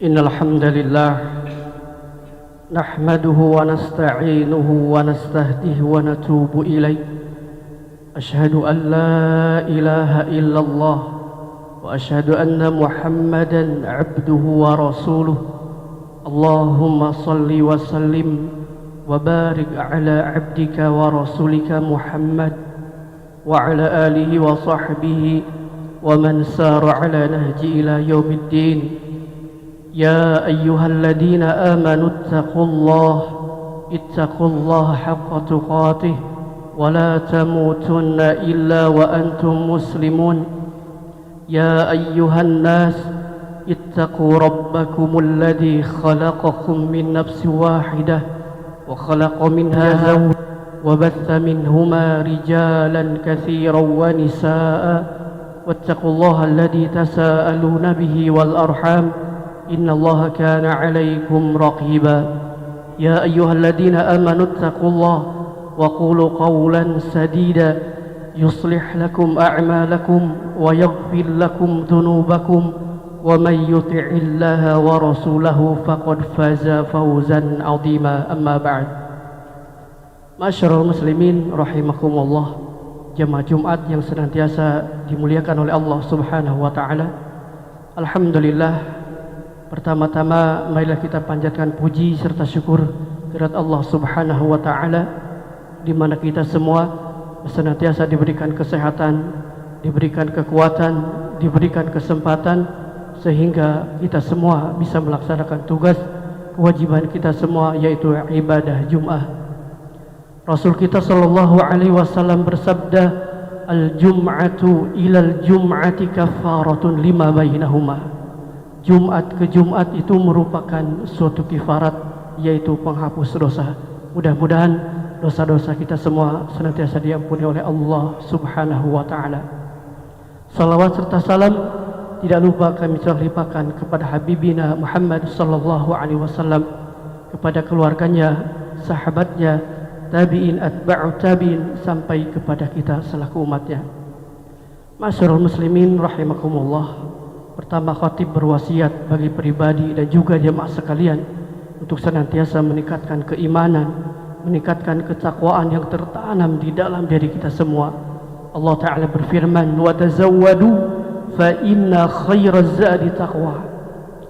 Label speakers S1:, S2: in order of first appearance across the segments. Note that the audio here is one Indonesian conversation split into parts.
S1: إن الحمد لله نحمده ونستعينه ونستهديه ونتوب إليه. أشهد أن لا إله إلا الله وأشهد أن محمدا عبده ورسوله. اللهم صل وسلم وبارك على عبدك ورسولك محمد وعلى آله وصحبه ومن سار على نهج إلى يوم الدين. يا أيها الذين آمنوا اتقوا الله حق تقاته ولا تموتن إلا وأنتم مسلمون. يا أيها الناس اتقوا ربكم الذي خلقكم من نفس واحدة وخلق منها زوجها وبث منهما رجالا كثيرا ونساء واتقوا الله الذي تساءلون به والأرحام إن الله كان عليكم رقيبا. يا أيها الذين آمنوا اتقوا الله وقولوا قولا سديدا يصلح لكم أعمالكم ويغفر لكم ذنوبكم ومن يطع الله ورسوله فقد فاز فوزا عظيما. أما بعد. Masyarul muslimin rahimakumullah, jemaah Jumat yang senantiasa dimuliakan oleh Allah Subhanahu wa taala. Alhamdulillah, pertama-tama marilah kita panjatkan puji serta syukur kehadirat Allah Subhanahu wa taala, di mana kita semua senantiasa diberikan kesehatan, diberikan kekuatan, diberikan kesempatan sehingga kita semua bisa melaksanakan tugas kewajiban kita semua, yaitu ibadah Jum'ah. Rasul kita sallallahu alaihi wasallam bersabda, al-jum'atu ilal jum'ati kafaratun lima bainahuma. Jumat ke Jumat itu merupakan suatu kifarat, yaitu penghapus dosa. Mudah-mudahan dosa-dosa kita semua senantiasa diampuni oleh Allah Subhanahu wa taala. Salawat serta salam tidak lupa kami telah limpahkan kepada Habibina Muhammad sallallahu alaihi wasallam, kepada keluarganya, sahabatnya, tabi'in, atba'u tabi'in, sampai kepada kita selaku umatnya. Masyarul muslimin rahimakumullah, pertama khatib berwasiat bagi pribadi dan juga jemaah sekalian untuk senantiasa meningkatkan keimanan, meningkatkan ketakwaan yang tertanam di dalam diri kita semua. Allah Ta'ala berfirman, wa tazawwadu fa inna khairaz zadi taqwa.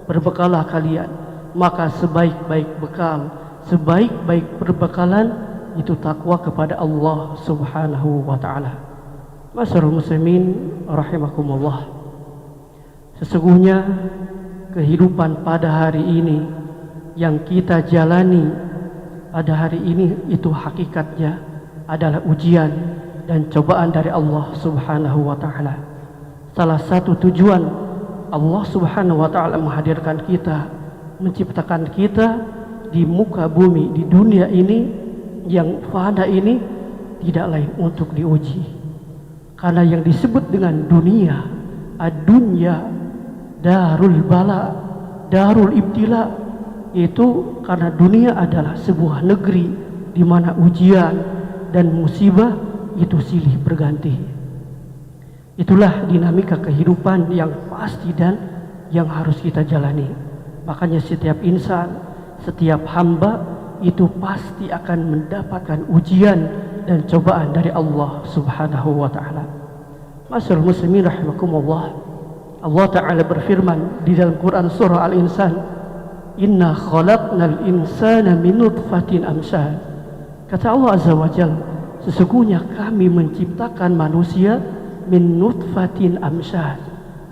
S1: Berbekalah kalian, maka sebaik-baik bekal, sebaik-baik perbekalan itu takwa kepada Allah Subhanahu wa taala. Masyarul muslimin rahimakumullah, sesungguhnya kehidupan pada hari ini yang kita jalani pada hari ini itu hakikatnya adalah ujian dan cobaan dari Allah Subhanahu wa taala. Salah satu tujuan Allah Subhanahu wa taala menghadirkan kita, menciptakan kita di muka bumi, di dunia ini yang fana ini, tidak lain untuk diuji. Karena yang disebut dengan dunia, ad-dunya darul bala, darul ibtila, itu karena dunia adalah sebuah negeri di mana ujian dan musibah itu silih berganti. Itulah dinamika kehidupan yang pasti dan yang harus kita jalani. Makanya setiap insan, setiap hamba itu pasti akan mendapatkan ujian dan cobaan dari Allah Subhanahu wa taala. Masyarul muslimin rahimakumullah, Allah Ta'ala berfirman di dalam Quran surah Al-Insan, inna khalaqnal insana min nutfatin amsyad. Kata Allah Azza wa Jalla, sesungguhnya kami menciptakan manusia min nutfatin amsyad,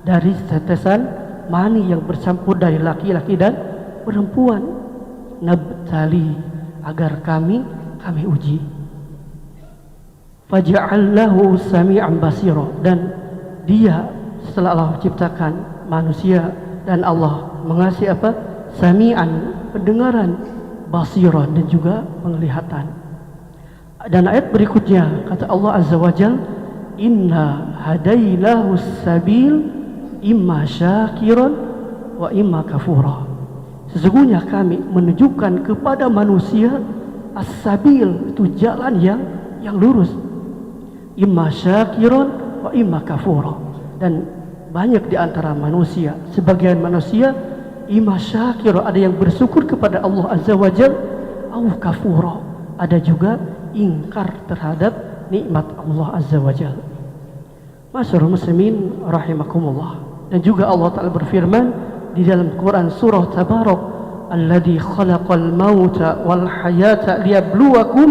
S1: dari tetesan mani yang bercampur dari laki-laki dan perempuan. Nabtali, agar kami uji. Faja'allahu sami'an basira, dan dia setelah Allah ciptakan manusia dan Allah mengasih apa? Sami'an, pendengaran, basira, dan juga penglihatan. Dan ayat berikutnya kata Allah Azza wa Jalla, inna hadainahu sabil imma syakiran wa imma kafura. Sesungguhnya kami menunjukkan kepada manusia as-sabil, itu jalan yang lurus, imma syakiran wa imma kafura. Dan banyak di antara manusia, sebagian manusia imma syakir, ada yang bersyukur kepada Allah Azza wa Jalla, au kafura, ada juga ingkar terhadap nikmat Allah Azza wa Jalla. Masyarul muslimin rahimakumullah. Dan juga Allah Ta'ala berfirman di dalam Quran surah Tabarak, alladzi khalaqal mauta wal hayata liyabluwakum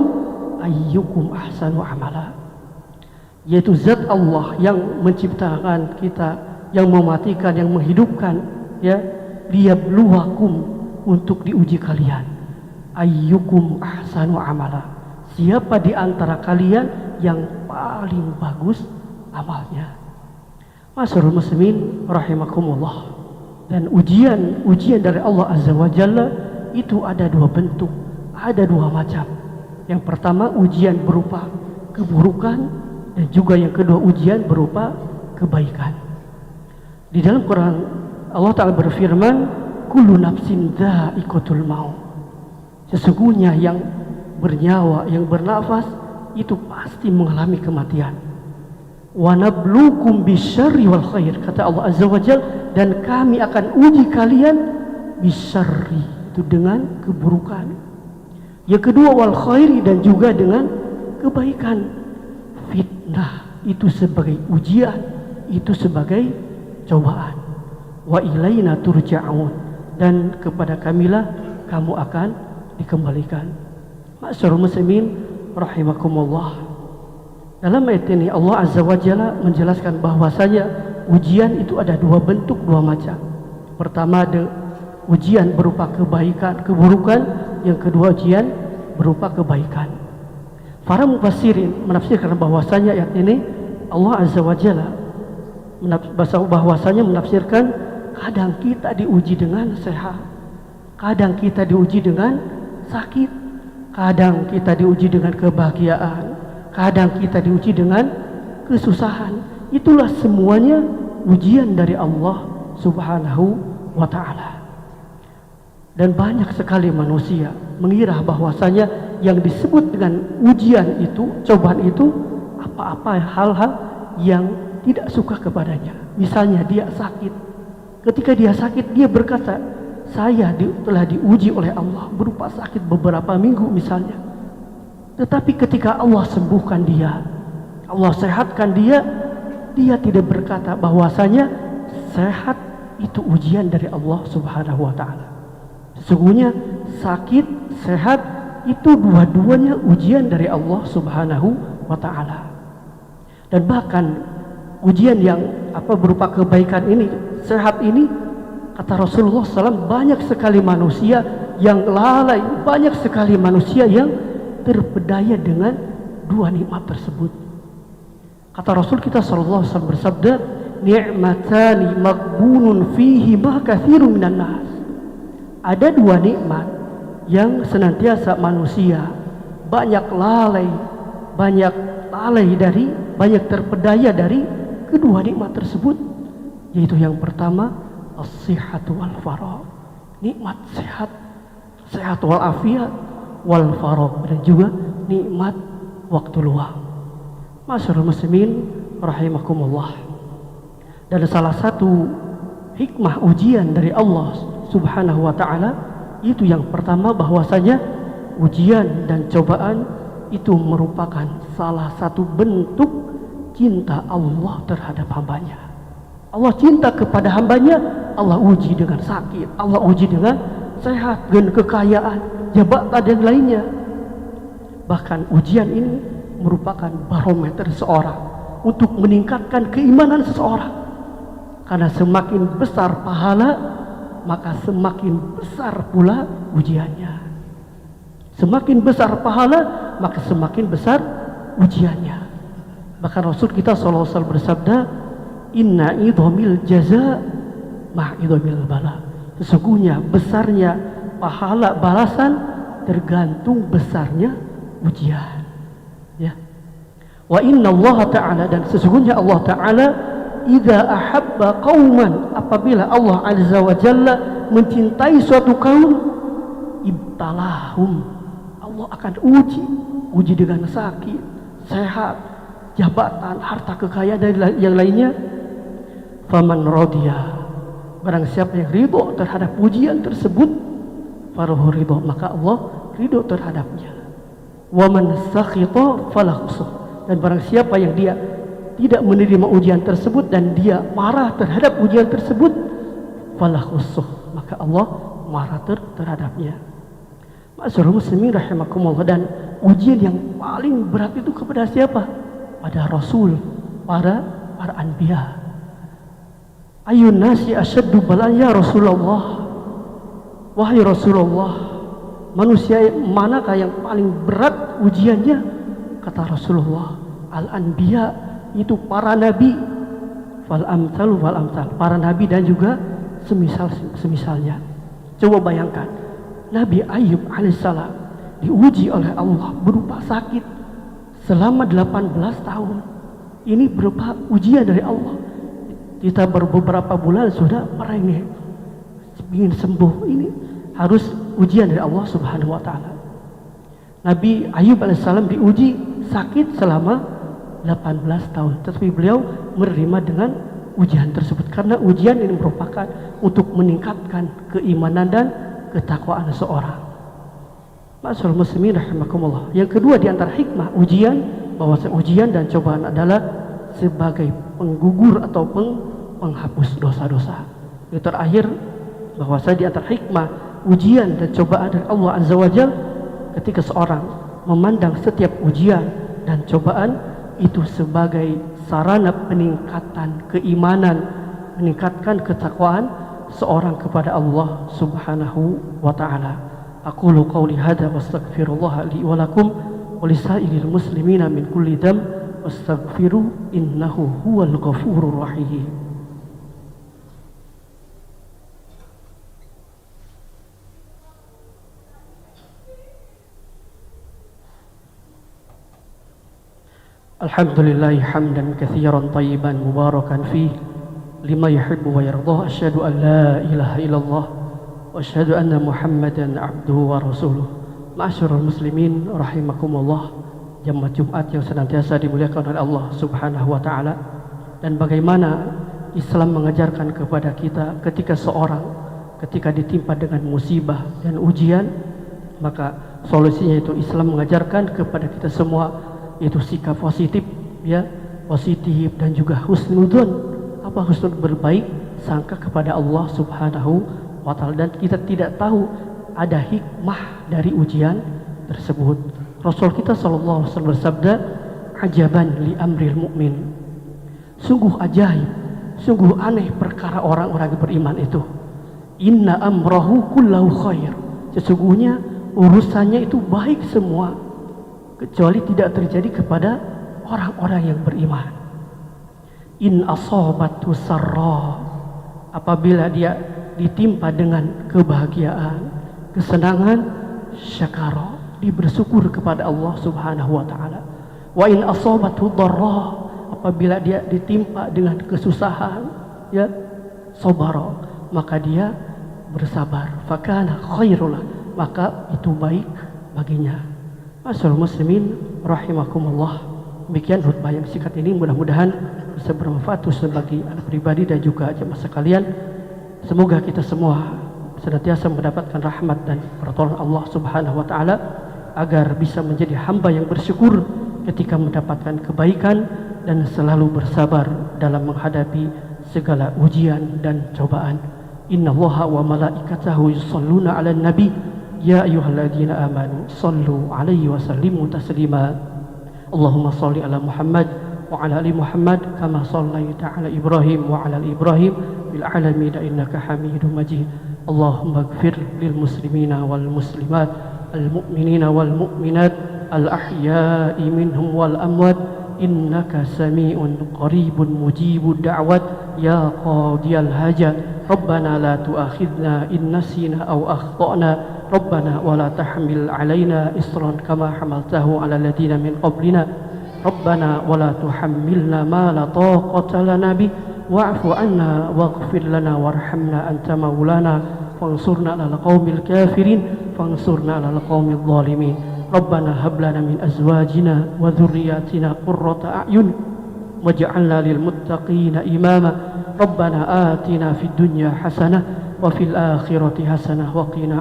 S1: ayyukum ahsanu amala, yaitu zat Allah yang menciptakan kita, yang mematikan, yang menghidupkan, ya, liyabluwakum, untuk diuji kalian, ayyukum ahsanu amala, siapa di antara kalian yang paling bagus amalnya. Masyarul muslimin rahimakumullah. Dan ujian dari Allah Azza wa Jalla itu ada dua bentuk, ada dua macam. Yang pertama ujian berupa keburukan, dan juga yang kedua ujian berupa kebaikan. Di dalam Quran Allah Ta'ala berfirman, kullu nafsin dha'iqatul maut, sesungguhnya yang bernyawa, yang bernafas itu pasti mengalami kematian. Wa nabluukum bisyarri wal khair, kata Allah Azza wa Jalla, dan kami akan uji kalian bisyarri, itu dengan keburukan. Yang kedua wal khairi, dan juga dengan kebaikan. Fitnah itu sebagai ujian, itu sebagai cobaan. Wa ilaina turja'un, dan kepada kamilah kamu akan dikembalikan. Ma'syarul muslimin rahimakumullah. Dalam ayat ini Allah Azza wa Jalla menjelaskan bahwasanya ujian itu ada dua bentuk, dua macam. Pertama ada ujian berupa kebaikan, keburukan. Yang kedua ujian berupa kebaikan. Para mufassirin menafsirkan bahwasanya ayat ini Allah Azza wa Jalla bahwasanya menafsirkan kadang kita diuji dengan sehat, kadang kita diuji dengan sakit, kadang kita diuji dengan kebahagiaan, kadang kita diuji dengan kesusahan. Itulah semuanya ujian dari Allah Subhanahu wa Ta'ala. Dan banyak sekali manusia mengira bahwasanya yang disebut dengan ujian itu, cobaan itu, apa-apa hal-hal yang tidak suka kepadanya. Misalnya dia sakit. Ketika dia sakit, dia berkata, saya telah diuji oleh Allah berupa sakit beberapa minggu misalnya. Tetapi ketika Allah sembuhkan dia, Allah sehatkan dia, dia tidak berkata bahwasanya sehat itu ujian dari Allah Subhanahu wa Ta'ala. Sesungguhnya sakit, sehat itu dua-duanya ujian dari Allah Subhanahu wa Ta'ala. Dan bahkan ujian yang berupa kebaikan ini, sehat ini, kata Rasulullah SAW, banyak sekali manusia yang lalai, banyak sekali manusia yang terpedaya dengan dua nikmat tersebut. Kata Rasul kita sallallahu alaihi wasallam bersabda, ni'matani maghbunun fihi ma katsirun minan nas. Ada dua nikmat yang senantiasa manusia banyak terpedaya dari kedua nikmat tersebut, yaitu yang pertama as-sihhatu wal faragh, nikmat sehat wal afiat, wal faragh, dan juga nikmat waktu luang. Masyarul muslimin rahimakumullah. Dan salah satu hikmah ujian dari Allah Subhanahu wa Ta'ala itu yang pertama bahwasanya ujian dan cobaan itu merupakan salah satu bentuk cinta Allah terhadap hambanya. Allah cinta kepada hambanya, Allah uji dengan sakit, Allah uji dengan sehat, dengan kekayaan, jabatan dan lainnya. Bahkan ujian ini merupakan barometer seseorang untuk meningkatkan keimanan seseorang. Karena semakin besar pahala, maka semakin besar pula ujiannya. Semakin besar pahala, maka semakin besar ujiannya. Bahkan Rasul kita sallallahu alaihi wasallam bersabda, inna idhamil jaza ma idhamil bala. Sesungguhnya besarnya pahala balasan tergantung besarnya ujian. Ya. Wa inna Allah Ta'ala, dan sesungguhnya Allah Ta'ala idza ahabba qauman, apabila Allah Azza wa Jalla mencintai suatu kaum, ibtalahum, Allah akan uji dengan sakit, sehat, jabatan, harta kekayaan dan yang lainnya. Faman radiya, Barang siapa yang ridho terhadap ujian tersebut, falahu ridho, maka Allah ridho terhadapnya. Wa man sakhita falahu sukhط. Dan barang siapa yang dia tidak menerima ujian tersebut dan dia marah terhadap ujian tersebut, falahu sukhط, maka Allah marah terhadapnya. Ma'asyiral muslimin rahimakumullah, dan ujian yang paling berat itu kepada siapa? Pada Rasul, para anbiya. Ayun nasi asyaddu bala'an ya Rasulullah. Wahai Rasulullah, manusia manakah yang paling berat ujiannya? Kata Rasulullah, al-anbiya, itu para nabi, fal amsalu wal amsal, para nabi dan juga semisalnya. Coba bayangkan, Nabi Ayub alaihissalam diuji oleh Allah berupa sakit selama 18 tahun. Ini berupa ujian dari Allah. Kita beberapa bulan sudah merengek, ingin sembuh. Ini harus ujian dari Allah Subhanahu wa taala. Nabi Ayub alaihissalam diuji sakit selama 18 tahun, tetapi beliau menerima dengan ujian tersebut karena ujian ini merupakan untuk meningkatkan keimanan dan ketakwaan seseorang. Ma'asyiral muslimin rahimakumullah. Yang kedua di antara hikmah ujian, bahwa ujian dan cobaan adalah sebagai penggugur atau penghapus dosa-dosa. Yang terakhir, bahwa di antara hikmah ujian dan cobaan dari Allah Azza wa Jalla, ketika seorang memandang setiap ujian dan cobaan itu sebagai sarana peningkatan keimanan, meningkatkan ketakwaan seorang kepada Allah Subhanahu wa taala. Aqulu qawli hadza wastaghfirullah li wa lakum wa lisairil muslimina min kulli dhanb wastaghfiru innahu huwal ghafurur rahim. Alhamdulillah hamdan katsiran tayyiban mubarakan fih lima yuhibbu wa yardah. Asyhadu an la ilaha illallah wa asyhadu anna Muhammadan abduhu wa rasuluh. Ma'asyiral muslimin rahimakumullah, jamaah Jumat yang senantiasa dimuliakan oleh Allah Subhanahu wa taala. Dan bagaimana Islam mengajarkan kepada kita ketika seorang ditimpa dengan musibah dan ujian, maka solusinya itu Islam mengajarkan kepada kita semua yaitu sikap positif, ya, positif dan juga husnudzon. Apa husnul? Berbaik sangka kepada Allah Subhanahu wa taala. Dan kita tidak tahu ada hikmah dari ujian tersebut. Rasul kita sallallahu alaihi wasallam bersabda, ajaban li amril mu'min. Sungguh ajaib, sungguh aneh perkara orang-orang yang beriman itu. Inna amrahu kullahu khair. Sesungguhnya urusannya itu baik semua, kecuali tidak terjadi kepada orang-orang yang beriman. In asabatu sarra, apabila dia ditimpa dengan kebahagiaan, kesenangan, syakara, dia bersyukur kepada Allah Subhanahu wa taala. Wa in asabatu dharra, apabila dia ditimpa dengan kesusahan, ya, sabara, maka dia bersabar. Fakana khairul, maka itu baik baginya. Ma'asyiral muslimin rahimakumullah. Demikian khutbah yang singkat ini, mudah-mudahan bisa bermanfaat bagi anak pribadi dan juga jemaah sekalian. Semoga kita semua senantiasa mendapatkan rahmat dan pertolongan Allah Subhanahu wa taala agar bisa menjadi hamba yang bersyukur ketika mendapatkan kebaikan dan selalu bersabar dalam menghadapi segala ujian dan cobaan. Innallaha wa malaikatahu yusholluna 'alan nabi ya ayyuhalladzina amanu shallu 'alaihi wa sallimu taslima. Allahumma shalli ala Muhammad wa ala ali Muhammad kama shallaita ala Ibrahim wa ala ali Ibrahim fil alamin innaka Hamidum Majid. Allahumma ighfir lil muslimina wal muslimat al mu'minina wal mu'minat al ahya'i minhum wal amwat innaka sami'un qaribun mujibud da'wat ya qadiyal hajat. Rabbana la tu'akhidna in nasina aw akhtana ربنا ولا تحمل علينا إصرا كما حملته على الذين من قبلنا ربنا ولا تحملنا ما لا طاقة لنا به واعف عنا واغفر لنا وارحمنا أنت مولانا فانصرنا على القوم الكافرين فانصرنا على القوم الظالمين ربنا هب لنا من أزواجنا وذرياتنا قرة أعين واجعلنا للمتقين إماما ربنا آتنا في الدنيا حسنة وفي الآخرة حسنة وقنا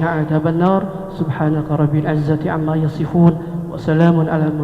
S1: عذاب النار سبحانك رب العزة عما يصفون وسلام على المرسلين